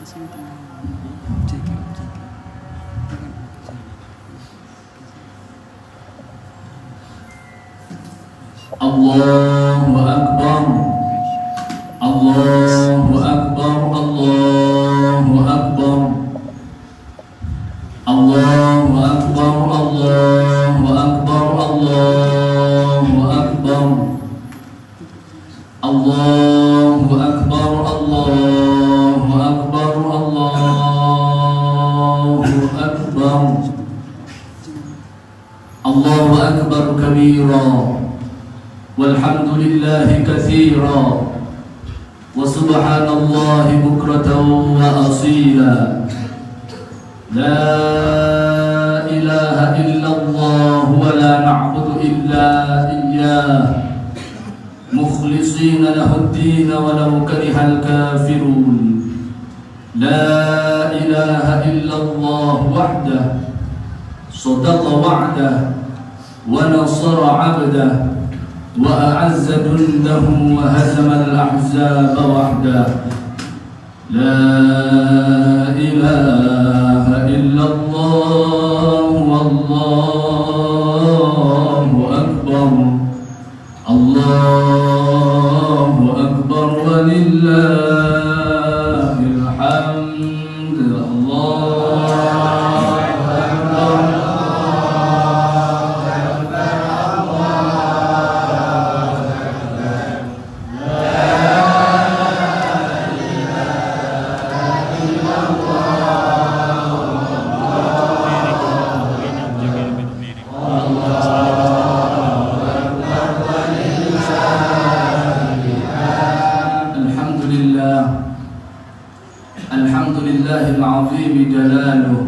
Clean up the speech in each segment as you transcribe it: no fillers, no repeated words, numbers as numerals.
Allahu Akbar, Allahu Akbar, Allahu Akbar, Allahu Akbar, Allahu Akbar, Allahu Akbar, Allahu Akbar, Allahu Akbar, Allahu Akbar, Allahu Akbar kabira. Walhamdulillahi katsira wa subhanallahi bukratan wa asila. La ilaha illallah wa la na'budu illa iyyah mukhlishina lahu ad-din walau karihal kafirun. La ilaha illallah wahdah sadaqa wa'dah wa nasara 'abdah وأعز جنده وهزم الأحزاب وحده. لا إله إلا الله والله أكبر الله أكبر ولله الحمد. العظيم جلاله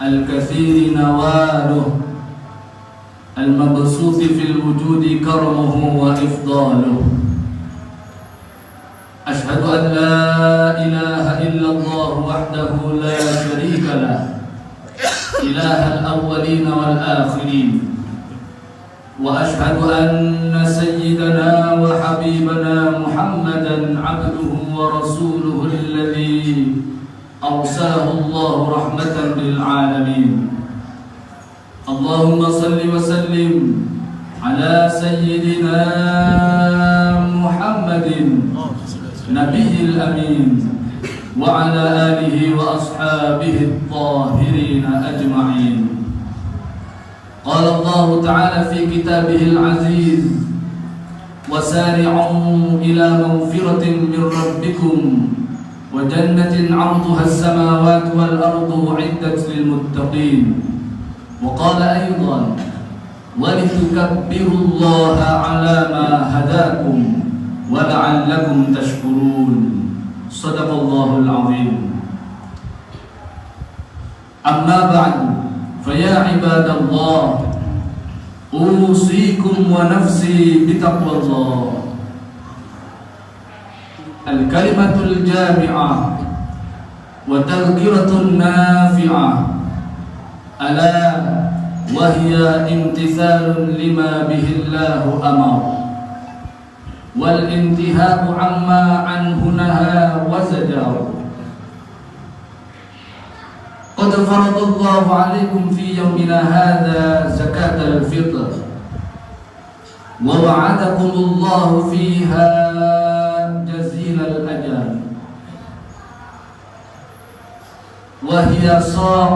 الكثير نواله المبسوط في الوجود كرمه وإفضاله. أشهد أن لا إله إلا الله وحده لا شريك له إله الأولين والآخرين. وأشهد أن سيدنا وحبيبنا محمدا عبده ورسوله الذي أرسله الله رحمة للعالمين. اللهم صل وسلم على سيدنا محمد نبي الأمين وعلى آله وأصحابه الطاهرين أجمعين. قال الله تعالى في كتابه العزيز: وسارعوا إلى مغفرة من ربكم وجنة عرضها السماوات والأرض أعدت للمتقين. وقال أيضا: ولتكبروا الله على ما هداكم ولعلكم تشكرون. صدق الله العظيم. أما بعد، فيا عباد الله، أوصيكم ونفسي بتقوى الله. الكلمة الجامعة وتذكرة نافعة، ألا وهي امتثال لما به الله أمر، والانتهاء عما عنه نهى وزجر. قد فرض الله عليكم في يومنا هذا زكاة الفطر، ووعدكم الله فيها جزيل الأجر، وهي صاع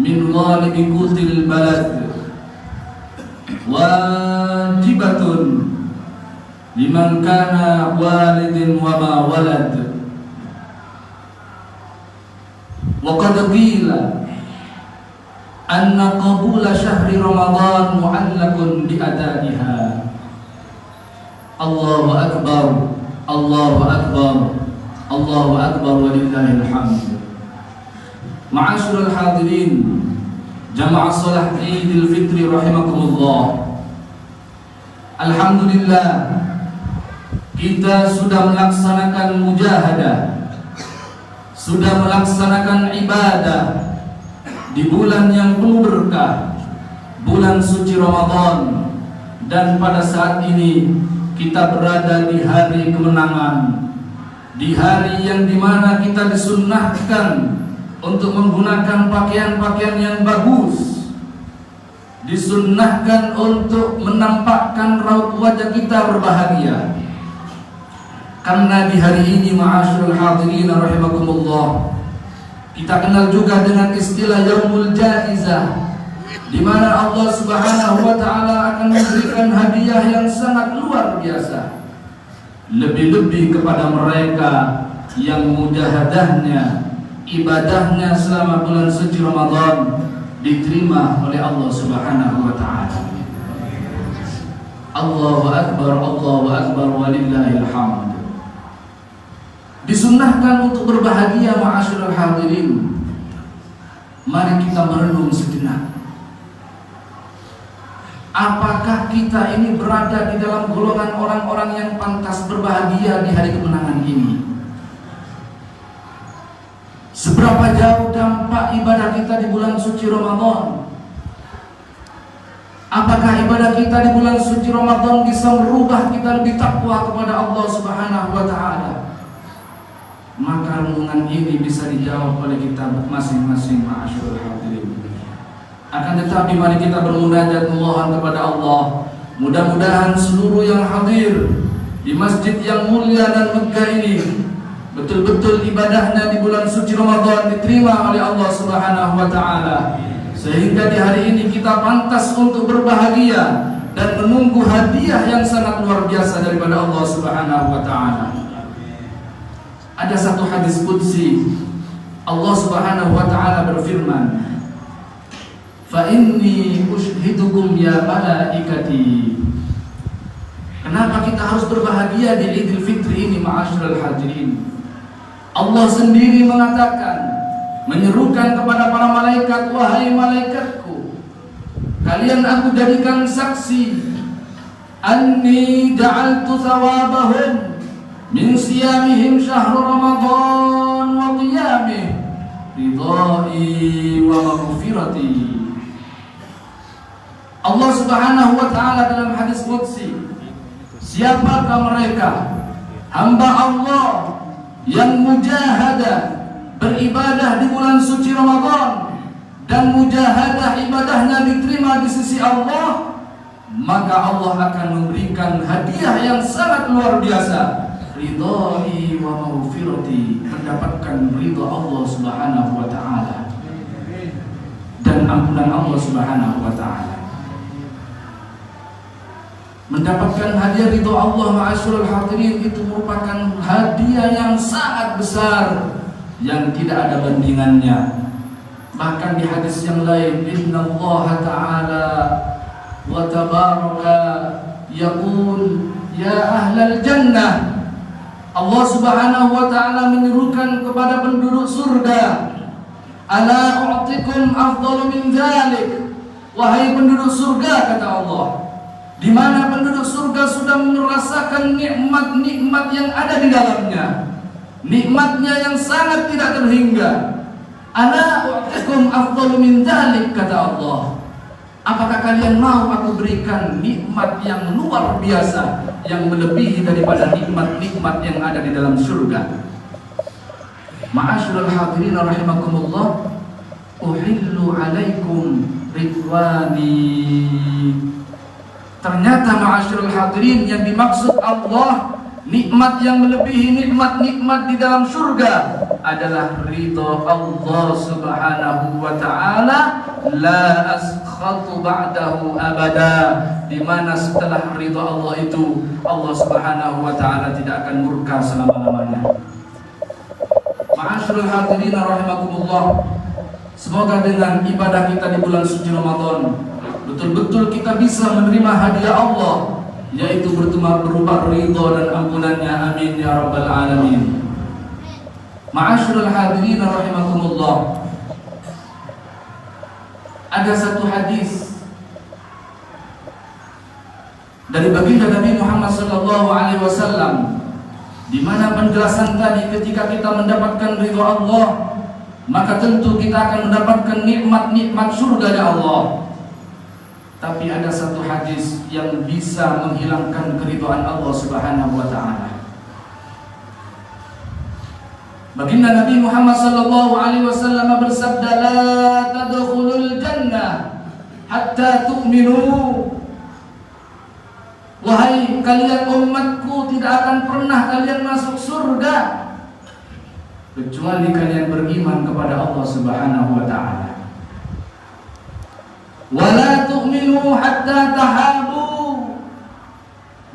من غالب قوت البلد، واجبة لمن كان والد وما ولد. وقد قيل أن قبول شهر رمضان معلق بأدائها. الله أكبر الله أكبر الله أكبر ولله الحمد. معاشر الحاضرين جماعة صلاة عيد الفطر رحمكم الله. Alhamdulillah, kita sudah melaksanakan mujahadah, sudah melaksanakan ibadah di bulan yang penuh berkah, bulan suci Ramadan. Dan pada saat ini kita berada di hari kemenangan, di hari yang dimana kita disunnahkan untuk menggunakan pakaian-pakaian yang bagus, disunnahkan untuk menampakkan raut wajah kita berbahagia. Karena di hari ini ma'asyiral hadirin rahimakumullah, kita kenal juga dengan istilah Yaumul Jaizah, di mana Allah Subhanahu wa taala akan memberikan hadiah yang sangat luar biasa. Lebih-lebih kepada mereka yang mujahadahnya, ibadahnya selama bulan suci Ramadan diterima oleh Allah Subhanahu wa taala. Allahu akbar, Allahu akbar, walillahil hamd. Disunnahkan untuk berbahagia ma'asyiral hadirin. Mari kita merenung sejenak. Apakah kita ini berada di dalam golongan orang-orang yang pantas berbahagia di hari kemenangan ini? Seberapa jauh dampak ibadah kita di bulan suci Ramadan? Apakah ibadah kita di bulan suci Ramadan bisa merubah kita lebih takwa kepada Allah Subhanahu wa taala? Maka renungan ini bisa dijawab oleh kita masing-masing ma'asyiral hadirin. Akan tetapi mari kita bermunajat memohon kepada Allah, mudah-mudahan seluruh yang hadir di masjid yang mulia dan megah ini betul-betul ibadahnya di bulan suci Ramadan diterima oleh Allah Subhanahu wa taala, sehingga di hari ini kita pantas untuk berbahagia dan menunggu hadiah yang sangat luar biasa daripada Allah Subhanahu wa taala. Ada satu hadis qudsi, Allah Subhanahu wa taala berfirman, fa inni ushhidukum ya malaikati. Kenapa kita harus berbahagia di Idul Fitri ini ma'asyiral hadirin? Allah sendiri mengatakan, menyerukan kepada para malaikat, wahai malaikatku, kalian aku jadikan saksi, anni ja'altu thawabahum min siyamihim syahr Ramadan wa qiyamih ridai wa maghfirati. Allah Subhanahu wa taala dalam hadis qudsi, siapakah mereka hamba Allah yang mujahadah beribadah di bulan suci Ramadan dan mujahadah ibadahnya diterima di sisi Allah, maka Allah akan memberikan hadiah yang sangat luar biasa, ridai wa maghfirati, mendapatkan ridha Allah Subhanahu wa taala dan ampunan Allah Subhanahu wa taala. Mendapatkan hadiah ridho Allah ma'asyiral hadirin itu merupakan hadiah yang sangat besar yang tidak ada bandingannya. Bahkan di hadis yang lain, innallaha ta'ala wa tabaraka yaqul ya ahlal jannah. Allah Subhanahu wa taala menyerukan kepada penduduk surga, ala u'tikum afdalu min dzalik. Wahai penduduk surga, kata Allah, di mana penduduk surga sudah merasakan nikmat-nikmat yang ada di dalamnya, nikmatnya yang sangat tidak terhingga. Ana u'tikum afdalu min dzalik, kata Allah. Apakah kalian mau aku berikan nikmat yang luar biasa, yang melebihi daripada nikmat-nikmat yang ada di dalam surga? Ma'asyiral hadirin rahimakumullah, uhillu alaikum ridwani. Ternyata ma'asyiral hadirin yang dimaksud Allah, nikmat yang melebihi nikmat-nikmat di dalam surga adalah ridha Allah Subhanahu wa taala, la askhatu ba'dahu abada, di mana setelah ridha Allah itu Allah Subhanahu wa taala tidak akan murka selama-lamanya. Ma'asyiral hadirin rahimakumullah, semoga dengan ibadah kita di bulan suci Ramadan betul-betul kita bisa menerima hadiah Allah, yaitu berupa ridha dan ampunannya. Amin ya rabbal alamin. Ma'asyiral hadirin rahimakumullah, ada satu hadis dari baginda Nabi Muhammad sallallahu alaihi wasallam, di mana penjelasan tadi, ketika kita mendapatkan ridha Allah, maka tentu kita akan mendapatkan nikmat-nikmat surga dari Allah. Tapi ada satu hadis yang bisa menghilangkan keridhaan Allah Subhanahu wa taala. Baginda Nabi Muhammad sallallahu alaihi wasallam bersabda, "La tadkhulul jannah hatta tu'minu." Wahai kalian umatku, tidak akan pernah kalian masuk surga kecuali kalian beriman kepada Allah Subhanahu wa taala. Wala tu'minu hatta tahabu.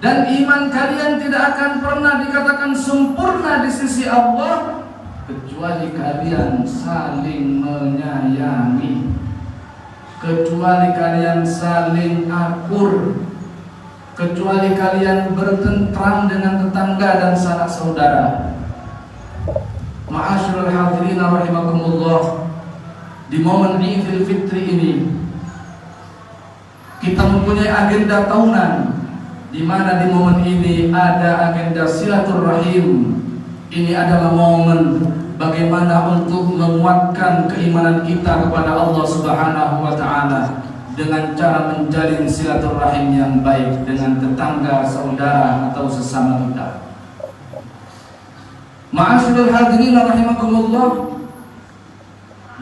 Dan iman kalian tidak akan pernah dikatakan sempurna di sisi Allah kecuali kalian saling menyayangi, kecuali kalian saling akur, kecuali kalian bertentram dengan tetangga dan sanak saudara. Ma'asyiral hadirin rahimakumullah, di momen Idul Fitri ini kita mempunyai agenda tahunan, di mana di momen ini ada agenda silaturahim. Ini adalah momen bagaimana untuk menguatkan keimanan kita kepada Allah Subhanahu wa taala dengan cara menjalin silaturahim yang baik dengan tetangga, saudara atau sesama kita. Ma'asyiral hadirin rahimakumullah,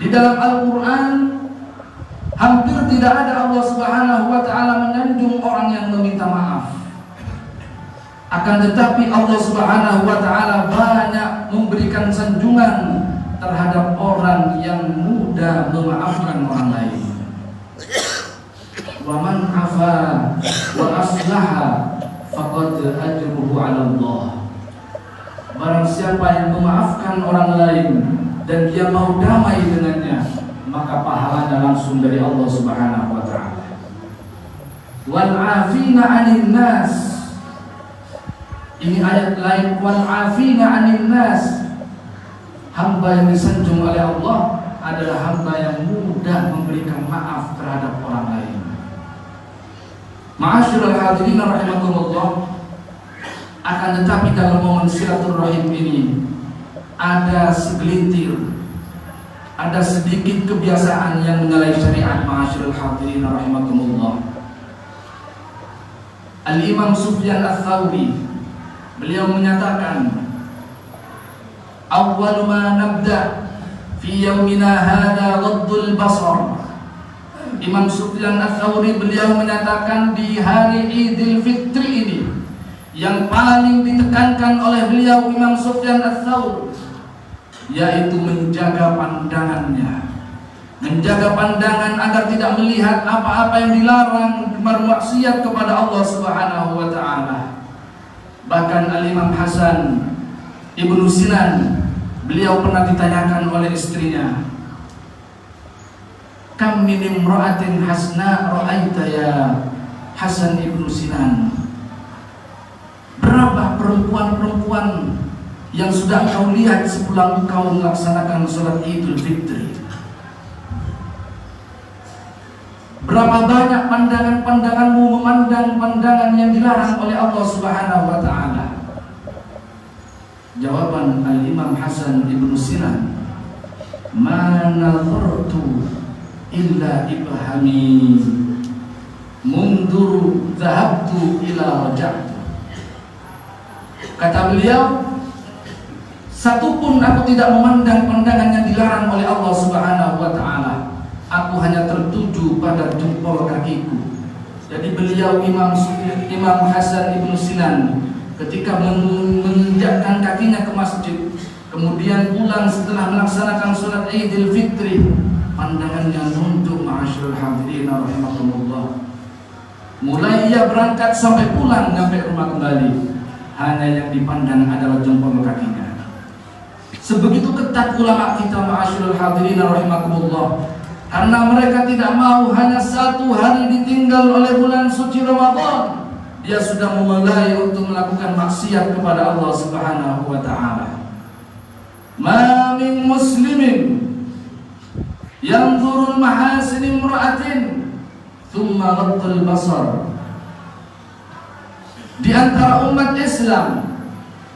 di dalam Al-Qur'an hampir tidak ada Allah Subhanahu wa taala menyanjung orang yang meminta maaf. Akan tetapi Allah Subhanahu wa taala banyak memberikan sanjungan terhadap orang yang mudah memaafkan orang lain. Wa man afa wa aslaha faqad ajruhu 'ala Allah. Barang siapa yang memaafkan orang lain dan dia mau damai dengannya, maka pahalanya langsung dari Allah Subhanahu wa taala. Wal 'afina 'anil nas. Ini ayat lain, wal 'afina 'anil nas. Hamba yang disanjung oleh Allah adalah hamba yang mudah memberikan maaf terhadap orang lain. Ma'asyiral hadirin rahimakumullah, akan tetapi dalam momen silaturahim ini ada segelintir, ada sedikit kebiasaan yang menyalahi syariat. Ma'asyiral hadirin rahimakumullah, Al-Imam Sufyan Ats-Tsauri beliau menyatakan, "Awwal ma nabda fi yaumina hadha ghaddul basar." Imam Sufyan Ats-Tsauri beliau menyatakan di hari Idul Fitri ini yang paling ditekankan oleh beliau Imam Sufyan Ats-Tsauri yaitu menjaga pandangannya, menjaga pandangan agar tidak melihat apa-apa yang dilarang, bermaksiat kepada Allah Subhanahu wa taala. Bahkan Al-Imam Hasan Ibnu Sinan beliau pernah ditanyakan oleh istrinya, "Kam min imra'atin hasna ra'aita ya Hasan Ibnu Sinan?" Berapa perempuan-perempuan yang sudah kau lihat sepulang kau melaksanakan sholat Idul Fitri? Berapa banyak pandangan-pandanganmu memandang pandangan yang dilarang oleh Allah Subhanahu wa taala? Jawaban Al-Imam Hasan Ibnu Sinan, "Ma nazartu illa ibhami mundur dhahabtu ila raja'tu." Kata beliau, satupun aku tidak memandang pandangan yang dilarang oleh Allah Subhanahu wa taala. Aku hanya tertuju pada jempol kakiku. Jadi beliau Imam Hasan Ibnu Sinan ketika menginjakkan kakinya ke masjid, kemudian pulang setelah melaksanakan sholat Idul Fitri, pandangannya nunduk. Ma'asyiral hadirin rahimakumullah. Mulai ia berangkat sampai pulang sampai rumah kembali, hanya yang dipandang adalah jempol kakinya. Sebegitu ketat ulama kita, ma'asyiral hadirin rahimakumullah, karena mereka tidak mau hanya satu hari ditinggal oleh bulan suci Ramadan, dia sudah memulai untuk melakukan maksiat kepada Allah Subhanahu wa taala. Ma min muslimin yanzurul mahasin imra'atin thumma ghaddal basar. Di antara umat Islam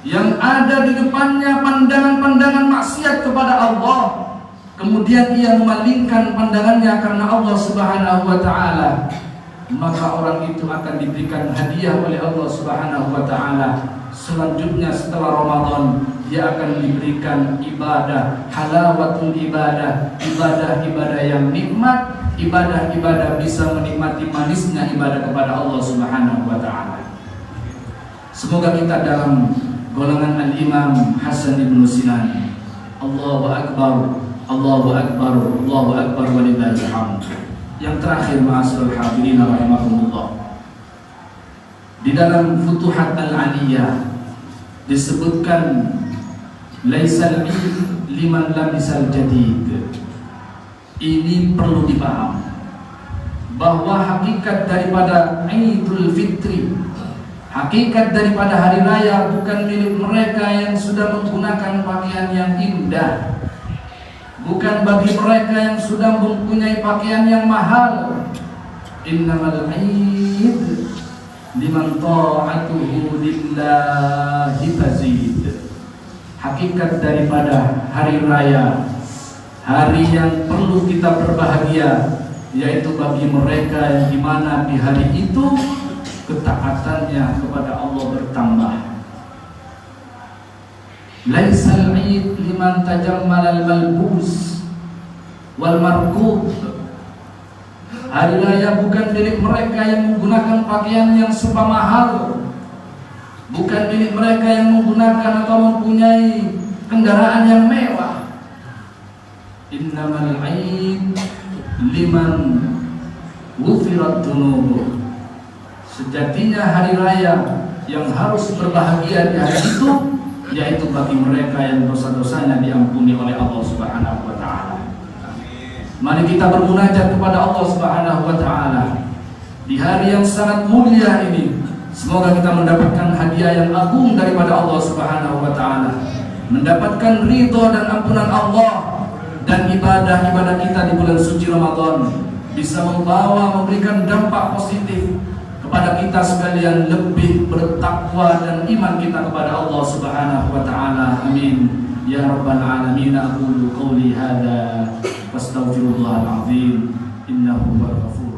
yang ada di depannya pandangan-pandangan maksiat kepada Allah, kemudian ia memalingkan pandangannya karena Allah Subhanahu wa taala, maka orang itu akan diberikan hadiah oleh Allah Subhanahu wa taala selanjutnya setelah Ramadan, dia akan diberikan ibadah halawatul ibadah, ibadah-ibadah yang nikmat, ibadah-ibadah bisa menikmati manisnya ibadah kepada Allah Subhanahu wa taala. Semoga kita dalam golongan Al-Imam Hasan ibn Sinan. Allahu Akbar, Allahu Akbar, Allahu Akbar walillahil hamd. Yang terakhir, ma'asyiral hadirin rahimakumullah, di dalam Futuhat Al-Aliyah disebutkan laisal liman labisal jadid. Ini perlu dipaham bahwa hakikat daripada Idul Fitri, hakikat daripada hari raya bukan milik mereka yang sudah menggunakan pakaian yang indah, bukan bagi mereka yang sudah mempunyai pakaian yang mahal. Innamal Id liman ta'atuhu lillahi tazid. Hakikat daripada hari raya, hari yang perlu kita berbahagia, yaitu bagi mereka yang dimana di hari itu ketaatannya kepada Allah bertambah. Laisal Id liman tajammalal malbus wal markub. Hari raya bukan milik mereka yang menggunakan pakaian yang serba mahal, bukan milik mereka yang menggunakan atau mempunyai kendaraan yang mewah. Innamal Id liman ghufirat dzunub. Sejatinya hari raya yang harus berbahagia di hari itu yaitu bagi mereka yang dosa-dosanya diampuni oleh Allah Subhanahu wa taala. Mari kita bermunajat kepada Allah Subhanahu wa taala di hari yang sangat mulia ini. Semoga kita mendapatkan hadiah yang agung daripada Allah Subhanahu wa taala, mendapatkan ridho dan ampunan Allah, dan ibadah-ibadah kita di bulan suci Ramadan bisa memberikan dampak positif kepada kita sekalian, lebih bertakwa dan iman kita kepada Allah Subhanahu wa taala. Amin ya rabbal alamin. Aqulu qawli hadza wastaghfirullahal azim innahu huwal ghafur.